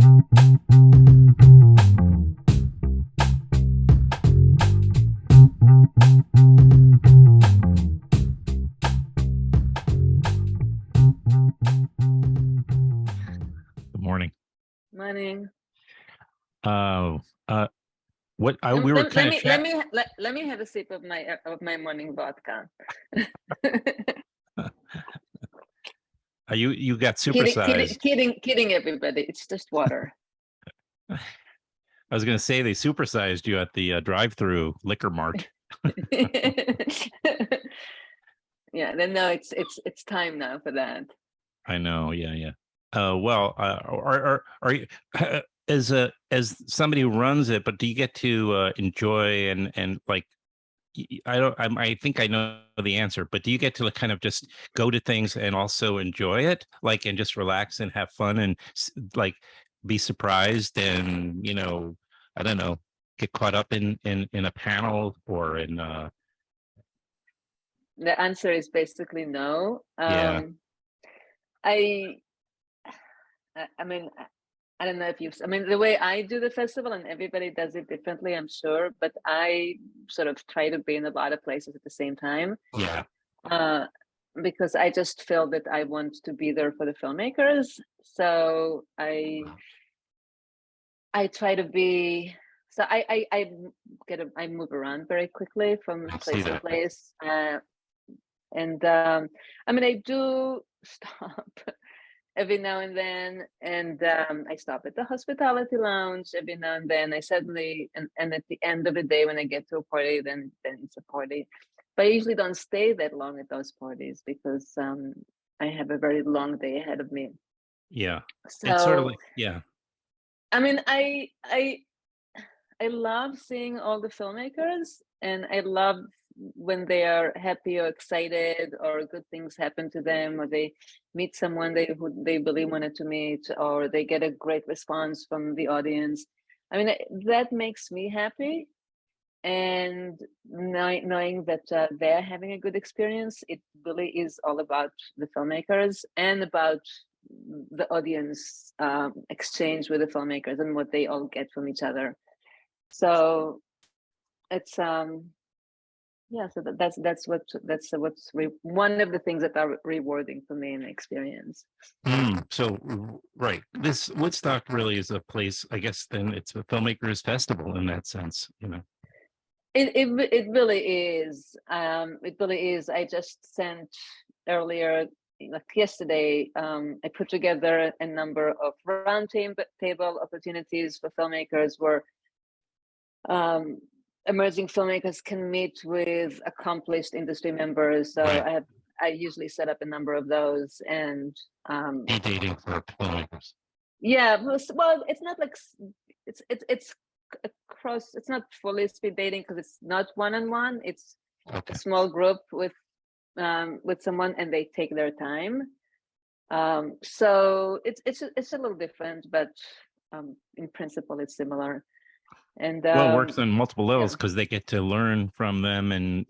Good morning. Morning. Uh, we were Let, kind let of me let chat. me let me have a sip of my morning vodka. You got Kidding, kidding, supersized. kidding, everybody. It's just water. I was going to say they supersized you at the drive-through liquor mart. Yeah, then no, it's time now for that. I know. Yeah, yeah. Well, are you as somebody who runs it? But do you get to enjoy and like? I don't. I think I know the answer, but do you get to like, kind of just go to things and also enjoy it, like, and just relax and have fun and like be surprised and I don't know, get caught up in a panel or in The answer is basically no. yeah. I I mean, I don't know if you've, I mean, the way I do the festival, and everybody does it differently, I'm sure, but I sort of try to be in a lot of places at the same time. Yeah. Uh, because I just feel that I want to be there for the filmmakers. So I try to be, so I move around very quickly from I see place to that. place. And I mean, I do stop every now and then, and I stop at the hospitality lounge every now and then. I suddenly, and at the end of the day, when I get to a party, then it's a party. But I usually don't stay that long at those parties because I have a very long day ahead of me. Yeah. It's sort of So like yeah. I mean, I love seeing all the filmmakers, and I love when they are happy or excited or good things happen to them, or they meet someone who they really wanted to meet, or they get a great response from the audience. I mean, that makes me happy. And knowing that they're having a good experience, it really is all about the filmmakers and about the audience exchange with the filmmakers and what they all get from each other. So it's yeah, so that's one of the things that are rewarding for me in the experience. So right, this Woodstock really is a place. I guess then it's a filmmakers festival in that sense. It really is. It really is. I just sent earlier, like yesterday, I put together a number of roundtable opportunities for filmmakers where emerging filmmakers can meet with accomplished industry members. So Right. I usually set up a number of those, and Dating for filmmakers. yeah, well, it's not like it's across. It's not fully speed dating because it's not one-on-one. It's a Okay. small group with someone, and they take their time. So it's a little different, but in principle, it's similar. And Well, it works on multiple levels yeah, because they get to learn from them and,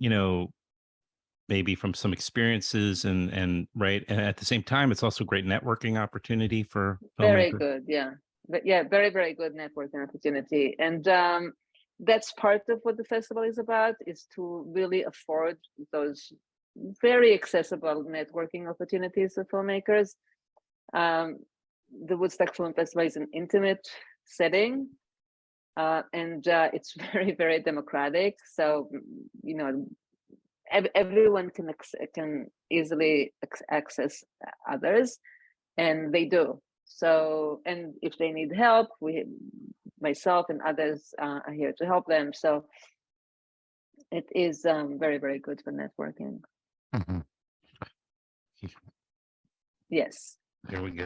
maybe from some experiences and right. And at the same time, it's also a great networking opportunity for very filmmakers. good. Yeah, but yeah, very very good networking opportunity, and that's part of what the festival is about, is to really afford those very accessible networking opportunities for filmmakers. Um, the Woodstock Film Festival is an intimate setting, and it's very very democratic. So everyone can easily access others, and they do. So, and if they need help, myself and others are here to help them. So it is very very good for networking. Mhm. Yes. There we go.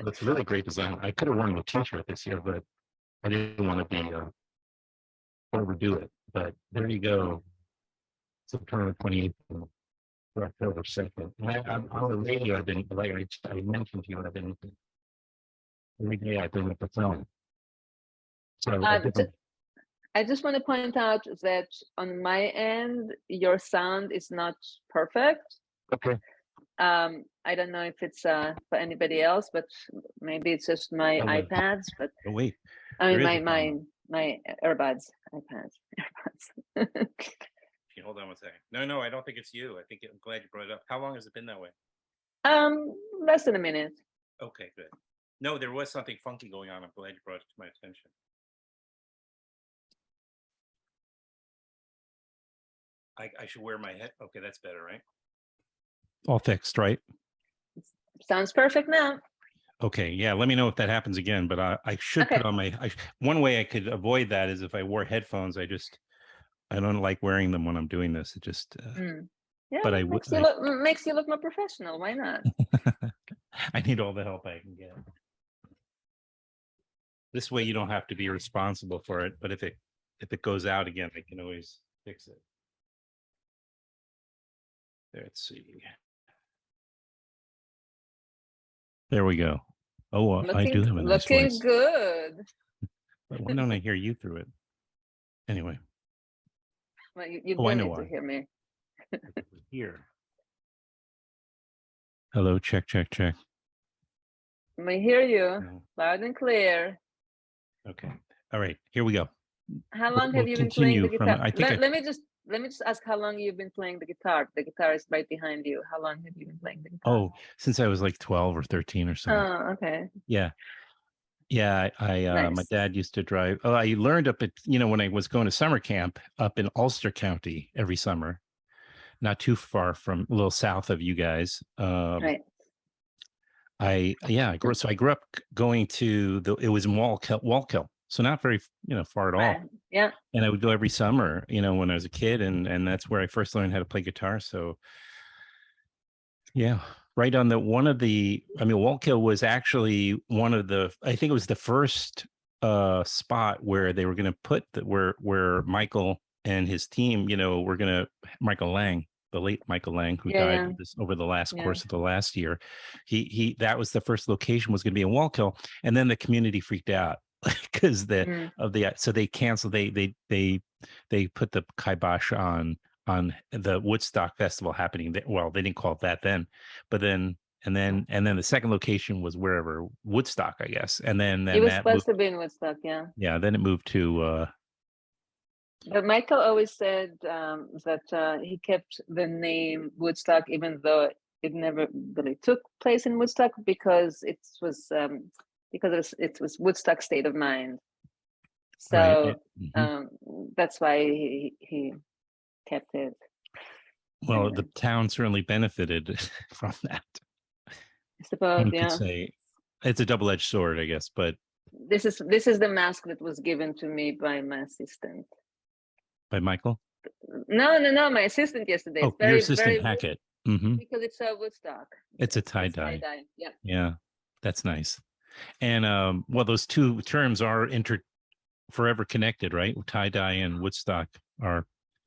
That's really great design. I could have worn the t-shirt this year, but I didn't want to be overdo it. But there you go. September 28th to October 2nd. I'm on the radio. I've been, like I mentioned to you, I've been every day I've been at the film. So a different. I just want to point out that on my end, your sound is not perfect. Okay. I don't know if it's for anybody else, but maybe it's just my iPads. But oh wait, I there mean is a phone. my earbuds, iPads, earbuds. Okay, hold on one second. No, I don't think it's you. I'm glad you brought it up. How long has it been that way? Less than a minute. Okay, good. No, there was something funky going on. I'm glad you brought it to my attention. I should wear my head. Okay, that's better, right? All fixed, right? Sounds perfect now. Okay, yeah. Let me know if that happens again. But I should put on my. One way I could avoid that is if I wore headphones. I don't like wearing them when I'm doing this. It just. Yeah, but makes you look more professional. Why not? I need all the help I can get. This way, you don't have to be responsible for it. But if it goes out again, I can always fix it. Let's see. There we go. Oh, I do have a nice voice. Looking good. But why don't I hear you through it? Anyway. Well, you do need to hear me. Here. Hello, check. I hear you loud and clear. Okay. All right. Here we go. How long have you been playing the guitar? Let me just ask how long you've been playing the guitar. The guitar is right behind you. How long have you been playing the guitar? Oh, since I was like 12 or 13 or something. Oh, okay. Yeah. My dad used to drive. Oh, I learned up at, when I was going to summer camp up in Ulster County every summer, not too far from a little south of you guys. Right. I grew up going to it was in Wallkill, so not very far at all. Right. Yeah. And I would go every summer, when I was a kid, and that's where I first learned how to play guitar. So yeah, right on Wallkill was actually I think it was the first spot where they were going to put where Michael and his team, Michael Lang, the late Michael Lang, who died over the last course of the last year. That was the first location was going to be in Wallkill, and then the community freaked out because so they canceled. They put the kibosh on the Woodstock Festival happening. Well, they didn't call it that then, but then the second location was wherever Woodstock, I guess, and then it was supposed to be in Woodstock. Yeah, then it moved to. But Michael always said that he kept the name Woodstock, even though it never really took place in Woodstock, because it was Woodstock State of Mind. So that's why he kept it. Well, the town certainly benefited from that. I suppose, one could say it's a double-edged sword, I guess. But this is the mask that was given to me by my assistant. By Michael? No, my assistant yesterday. Oh, your assistant Hackett. Because it's a Woodstock. It's a tie-dye. Yeah. Yeah, that's nice. And those two terms are forever connected, right? Tie-dye and Woodstock are,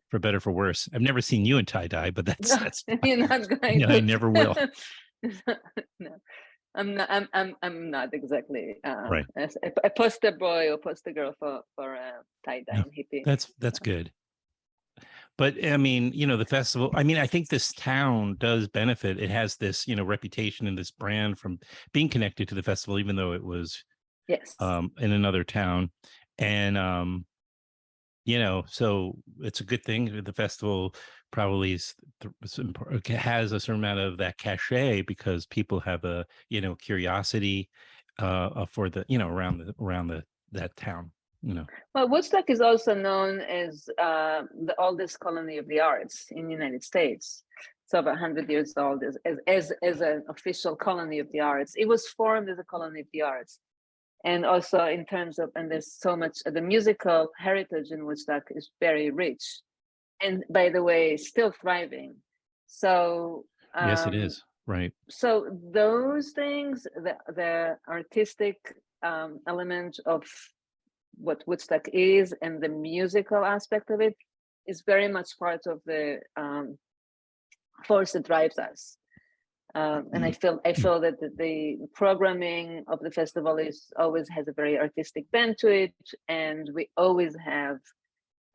for better for worse. I've never seen you in tie-dye, but that's you're not going to. I never will. No, I'm not exactly right. a poster boy or poster girl for tie-dye and hippie. That's good. But I mean, the festival, I think this town does benefit. It has this, reputation and this brand from being connected to the festival, even though it was in another town. And, so it's a good thing. The festival probably has a certain amount of that cachet because people have a, curiosity for the, around that town. Well, Woodstock is also known as the oldest colony of the arts in the United States. It's over 100 years old as an official colony of the arts. It was formed as a colony of the arts. And also in terms of, and there's so much, the musical heritage in Woodstock is very rich. And by the way, still thriving. So yes, it is. Right. So those things, the artistic element of what Woodstock is and the musical aspect of it is very much part of the force that drives us. And I feel that the programming of the festival always has a very artistic bent to it, and we always have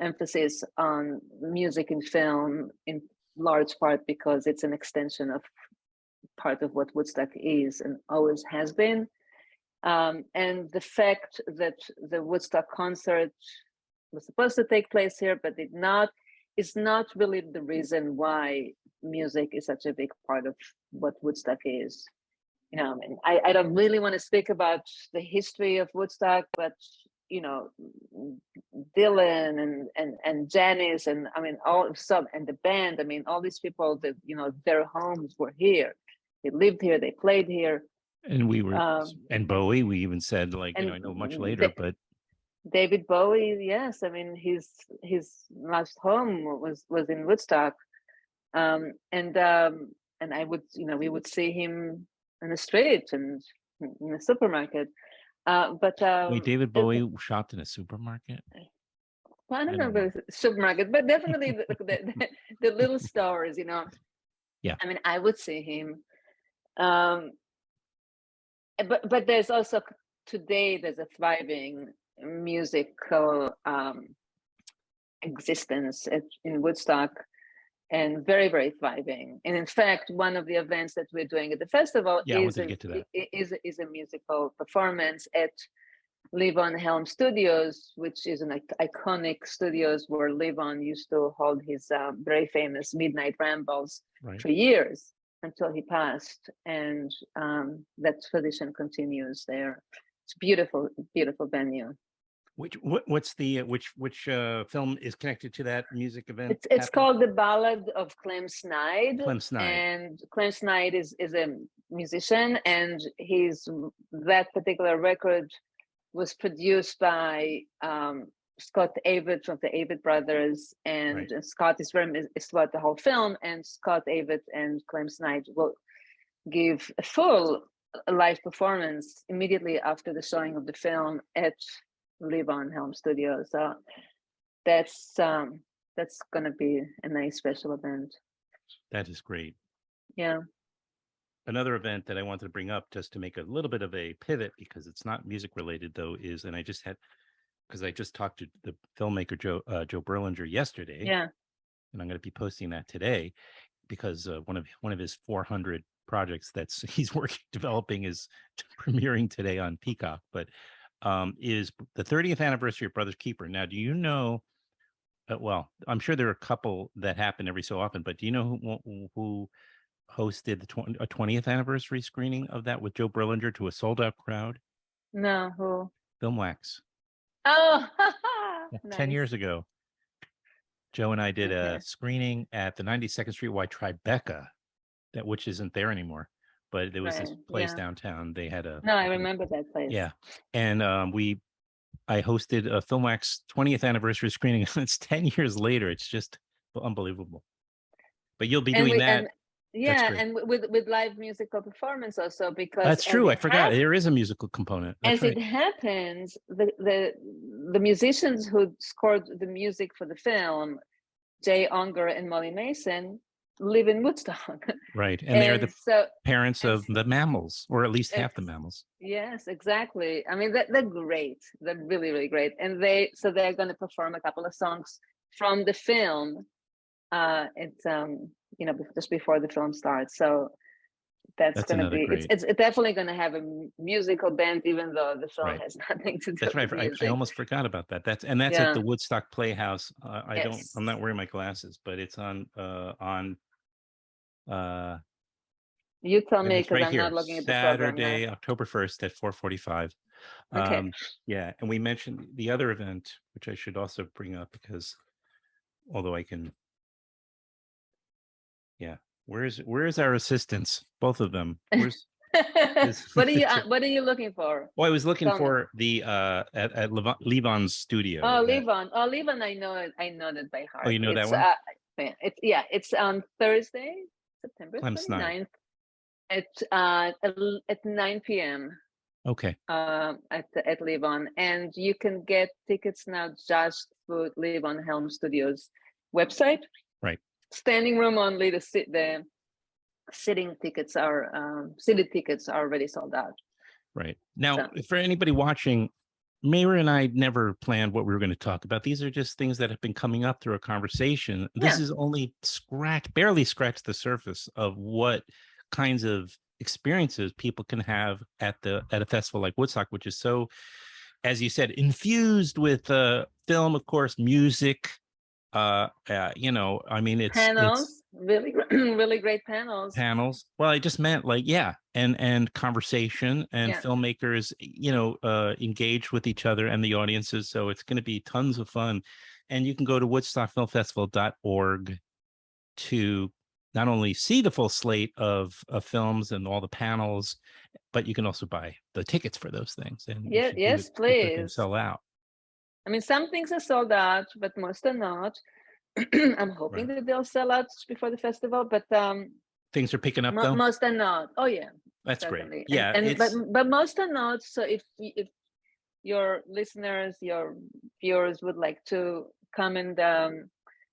emphasis on music and film in large part because it's an extension of part of what Woodstock is and always has been. And the fact that the Woodstock concert was supposed to take place here, but did not, is not really the reason why music is such a big part of what Woodstock is. I mean, I don't really want to speak about the history of Woodstock, but Dylan and Janis, and I mean and the band. I mean, all these people that their homes were here. They lived here. They played here. And we were, and Bowie. We even said, like, I know much later, but David Bowie. Yes, I mean his last home was in Woodstock, and I would we would see him in the street and in the supermarket. But wait, David Bowie shopped in a supermarket? Well, I don't know about the supermarket, but definitely the little stores, Yeah. I mean, I would see him. But there's also today there's a thriving musical existence in Woodstock, and very, very thriving. And in fact, one of the events that we're doing at the festival is a musical performance at Levon Helm Studios, which is an iconic studios where Levon used to hold his very famous Midnight Rambles for years until he passed. And that tradition continues there. It's a beautiful, beautiful venue. Which film is connected to that music event? It's called The Ballad of Clem Snide. Clem Snide. And Clem Snide is a musician, and that particular record was produced by Scott Avett from the Avett Brothers, and Scott is throughout the whole film, and Scott Avett and Clem Snide will give a full live performance immediately after the showing of the film at Levon Helm Studios. So that's going to be a nice special event. That is great. Yeah. Another event that I wanted to bring up, just to make a little bit of a pivot, because it's not music related though, because I just talked to the filmmaker Joe Berlinger yesterday. Yeah. And I'm going to be posting that today, because one of his 400 projects he's developing is premiering today on Peacock. But is the 30th anniversary of Brothers Keeper. Now, do you know? Well, I'm sure there are a couple that happen every so often, but do you know who hosted a 20th anniversary screening of that with Joe Berlinger to a sold-out crowd? No, who? Filmwax. Oh, nice. 10 years ago, Joe and I did a screening at the 92nd Street Y Tribeca, which isn't there anymore. But there was this place downtown. They had I remember that place. Yeah. And I hosted a Filmwax 20th anniversary screening. It's 10 years later. It's just unbelievable. But you'll be doing that. And with live musical performance also, because that's true. I forgot there is a musical component. As it happens, the musicians who scored the music for the film, Jay Unger and Molly Mason, live in Woodstock. Right. And they are the parents of the Mammals, or at least half the Mammals. Yes, exactly. I mean, they're great. They're really, really great. And they're going to perform a couple of songs from the film. It's just before the film starts. So that's going to be, it's definitely going to have a musical band, even though the film has nothing to do that's with music. I almost forgot about that. That's at the Woodstock Playhouse. I'm not wearing my glasses, but it's on you tell me, because I'm here, not looking at the Saturday, October 1st at 4:45. Okay. Yeah, and we mentioned the other event, which I should also bring up, because although I can, where is our assistants? Both of them. Where's what are you looking for? Well, I was looking for the at Levon's studio. Oh, Levon. I know that by heart. Oh, you know that one? It's on Thursday, September 29th at 9 p.m. Okay. At Levon, and you can get tickets now just through Levon Helm Studios website. Right. Standing room only. The sitting tickets are seated tickets are already sold out. Right. Now, for anybody watching, Meira and I never planned what we were going to talk about. These are just things that have been coming up through a conversation. This is only barely scratched the surface of what kinds of experiences people can have at a festival like Woodstock, which is so, as you said, infused with film, of course, music. I mean, it's Panels, really, really great panels. panels. Well, I just meant like, yeah, and conversation and Yeah. filmmakers, engage with each other and the audiences. So it's going to be tons of fun. And you can go to woodstockfilmfestival.org to not only see the full slate of films and all the panels, but you can also buy the tickets for those things. And you Yeah, should do it yes, if they're going to please. sell out. I mean, some things are sold out, but most are not. I'm hoping Right. that they'll sell out before the festival, but Things are picking up though. most are not. Oh yeah, That's great. certainly. Yeah, And it's but most are not. So if your listeners, your viewers would like to come and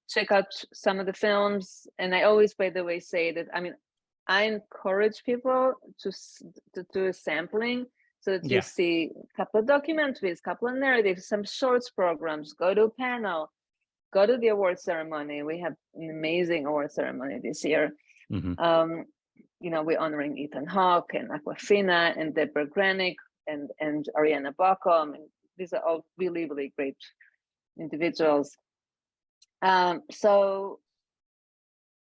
check out some of the films, and I always, by the way, say that, I mean, I encourage people to do a sampling so that you yeah. see a couple of documentaries, a couple of narratives, some shorts programs, go to a panel, go to the award ceremony. We have an amazing award ceremony this year. Mm-hmm. We're honoring Ethan Hawke and Aquafina and Deborah Granick and Ariana Bacom. And these are all really, really great individuals. So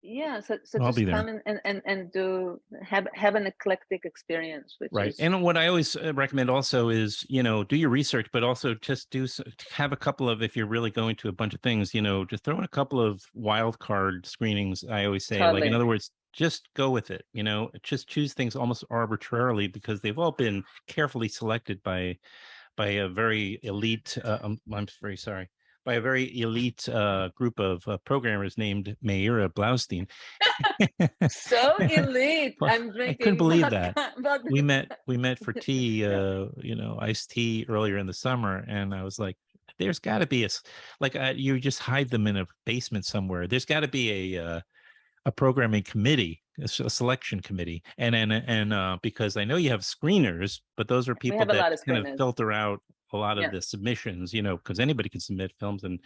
I'll be just there. come and do have an eclectic experience, which Right. is And what I always recommend also is, do your research, but also just have a couple of, if you're really going to a bunch of things, just throw in a couple of wild card screenings. I always say, like, in totally. other words, just go with it, just choose things almost arbitrarily because they've all been carefully selected by a very elite, I'm very sorry, by a very elite group of programmers named Meira Blaustein. So elite. Well, I'm I couldn't drinking believe that. vodka. We met for tea, Yeah. iced tea earlier in the summer, and I was like, there's got to be you just hide them in a basement somewhere. There's got to be a programming committee, a selection committee, and because I know you have screeners, but those are We people have a that lot of kind of screeners. filter out a lot of Yeah. the submissions, because anybody can submit films, and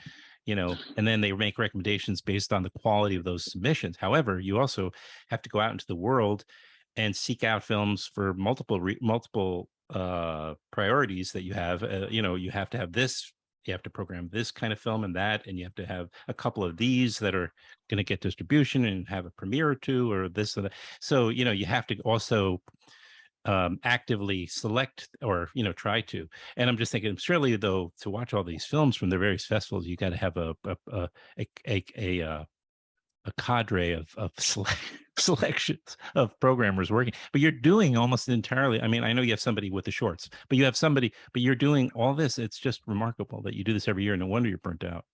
and then they make recommendations based on the quality of those submissions. However, you also have to go out into the world and seek out films for multiple priorities that you have. You have to have this. You have to program this kind of film and that, and you have to have a couple of these that are going to get distribution and have a premiere or two or this or that. So, you have to also actively select or, try to. And I'm just thinking, surely though, to watch all these films from the various festivals, you got to have a cadre of selections of programmers working, but you're doing almost entirely. I mean, I know you have somebody with the shorts, but you're doing all this. It's just remarkable that you do this every year. No wonder you're burnt out.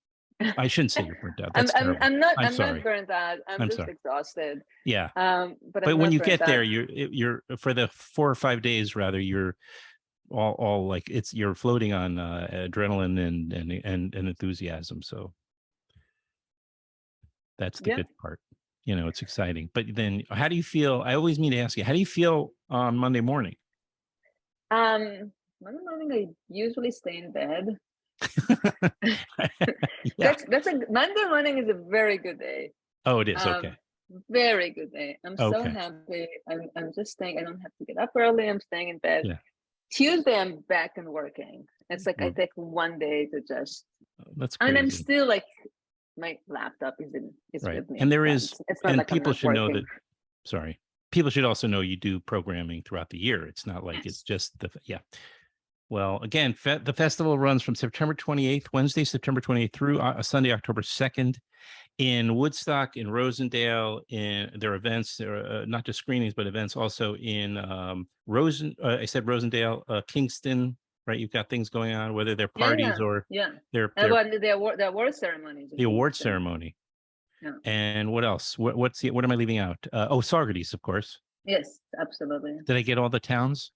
I shouldn't say you're burnt out. That's terrible. I'm not I'm sorry. not burnt out. I'm just sorry. exhausted. Yeah. But But I'm when not you burnt get there, out. you're for the 4 or 5 days, rather, you're all like you're floating on adrenaline and enthusiasm. So that's the Yeah. good part. It's exciting. But then how do you feel? I always mean to ask you, how do you feel on Monday morning? Monday morning I usually stay in bed. Yeah. That's a Monday morning is a very good day. Oh, it is. Okay. Very good day. I'm so Okay. happy. I'm just staying. I don't have to get up early. I'm staying in bed. Yeah. Tuesday I'm back and working. It's like I Well, take one day to just. that's I mean, I'm crazy. still like my laptop is Right. with me. And there Yeah, is, it's not and like I'm people not should know working. that, sorry, people should also know you do programming throughout the year. It's not like it's just yeah. Well, again, the festival runs from September 28th, Wednesday, September 28th through Sunday, October 2nd in Woodstock, in Rosendale. In their events, not just screenings, but events also in I said Rosendale, Kingston, right? You've got things going on, whether they're parties or they're About the award ceremonies. the award ceremony. Yeah. And what else? What am I leaving out? Saugerties, of course. Yes, absolutely. Did I get all the towns?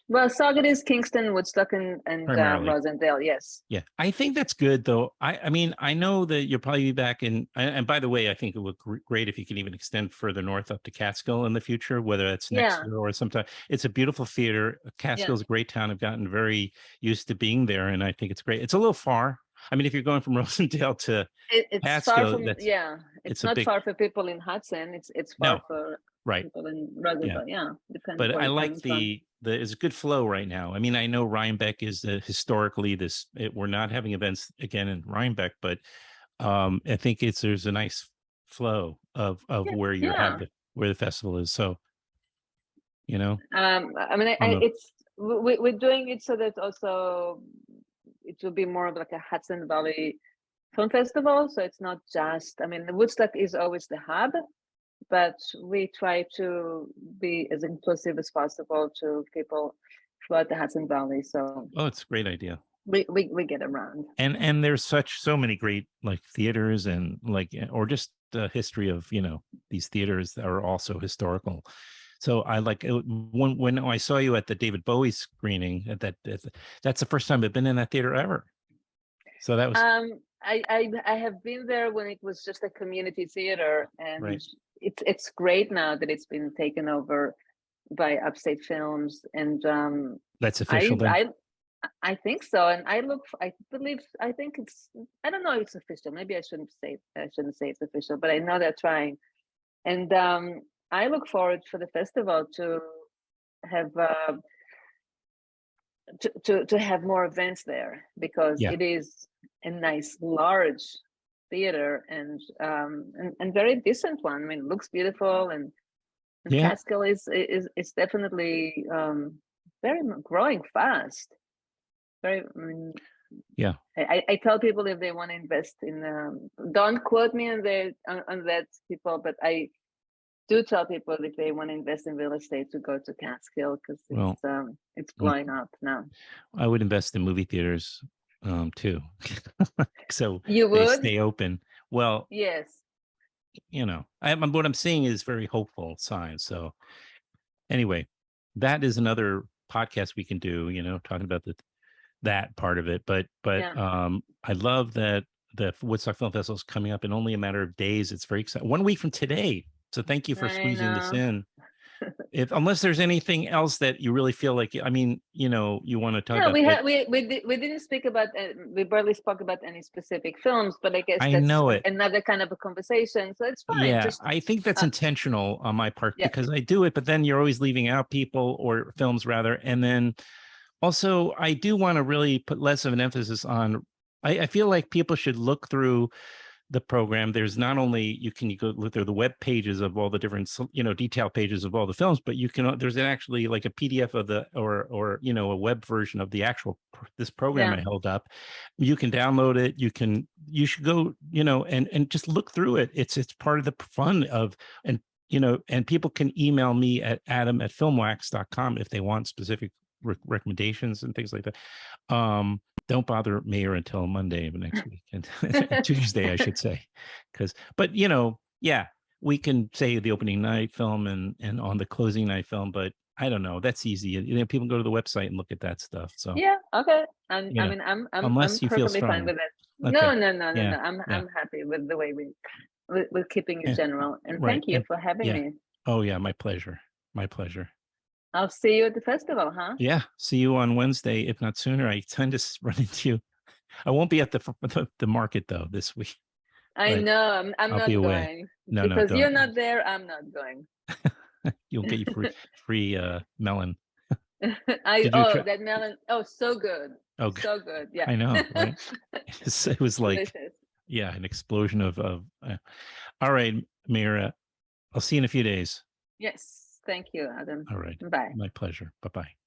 Well, Saugerties, Kingston, Woodstock, and Primarily. Rosendale. Yes. Yeah, I think that's good, though. I mean, I know that you'll probably be back in. And by the way, I think it would look great if you can even extend further north up to Catskill in the future, whether that's next year or sometime. It's a beautiful theater. Catskill's a great town. I've gotten very used to being there, and I think it's great. It's a little far. I mean, if you're going from Rosendale to it's Catskill, far from it's not a big, far for people in Hudson. It's far no, for Right. people in Yeah. Rosendale. Yeah, depends But where I you're like coming from. it's a good flow right now. I mean, I know Rhinebeck is historically we're not having events again in Rhinebeck, but I think there's a nice flow of Yeah, where yeah. where the festival is. So, you know, I mean, on the it's we're doing it so that also it will be more of like a Hudson Valley Film Festival. So it's not just, I mean, the Woodstock is always the hub, but we try to be as inclusive as possible to people throughout the Hudson Valley. So oh, it's a great idea. we get around. And there's so many great like theaters and like or just the history of these theaters that are also historical. So I like when I saw you at the David Bowie screening that's the first time I've been in that theater ever. So that was I have been there when it was just a community theater, and right. it's great now that it's been taken over by Upstate Films, and That's I official then. I I think so, and I believe, I think it's, I don't know if it's official. Maybe I shouldn't say it's official, but I know they're trying, and I look forward for the festival to have to have more events there, because Yeah. it is a nice large theater, and very decent one. I mean, it looks beautiful, and Yeah. Catskill is definitely very growing fast. Very, I mean, Yeah. I tell people if they want to invest in, don't quote me on that, people, but I do tell people if they want to invest in real estate to go to Catskill, because Well, it's mm, blowing up now. I would invest in movie theaters too. So You they would? stay open. Well, Yes. what I'm seeing is very hopeful signs. So anyway, that is another podcast we can do, talking about that part of it. But Yeah. I love that the Woodstock Film Festival is coming up in only a matter of days. It's very exciting. 1 week from today. So thank you for I squeezing this know. in. If unless there's anything else that you really feel like, I mean, you want to talk No, about, but we didn't speak about, we barely spoke about any specific films, but I guess I that's know it. another kind of a conversation, so it's fine. Yeah, Just I think that's uh, intentional on my part yeah, because I do it, but then you're always leaving out people or films rather. And then also, I do want to really put less of an emphasis on. I feel like people should look through the program. There's not only you go look through the web pages of all the different detail pages of all the films, but there's actually like a PDF of the or a web version of the actual this program yeah, I held up. You can download it. You should go and just look through it. It's part of the fun of and people can email me at adam@filmwax.com if they want specific recommendations and things like that. Don't bother Meira until Monday of next week and Tuesday, I should say, but yeah, we can say the opening night film and on the closing night film, but I don't know. That's easy. People go to the website and look at that stuff. So yeah. Okay, and you I know, mean, I'm unless you feel perfectly fine strongly. with it. Okay. No, no, no, no, Yeah. no. I'm Yeah. I'm happy with the way we're keeping it Yeah. general, and Right. thank you And for having yeah. me. Oh yeah. My pleasure. My pleasure. I'll see you at the festival, huh? Yeah. See you on Wednesday, if not sooner. I tend to run into you. I won't be at the market though this week, I but know, I'm I'll be not away. going, No, because you're don't. not there. I'm not going. You'll get your free melon. I Did you Oh, try? that melon. Oh, so good. Oh, So good. Yeah. I know, right? It was like, Delicious. yeah, an explosion of. All right, Mira. I'll see you in a few days. Yes. Thank you, Adam. All right, Bye. my pleasure. Bye bye.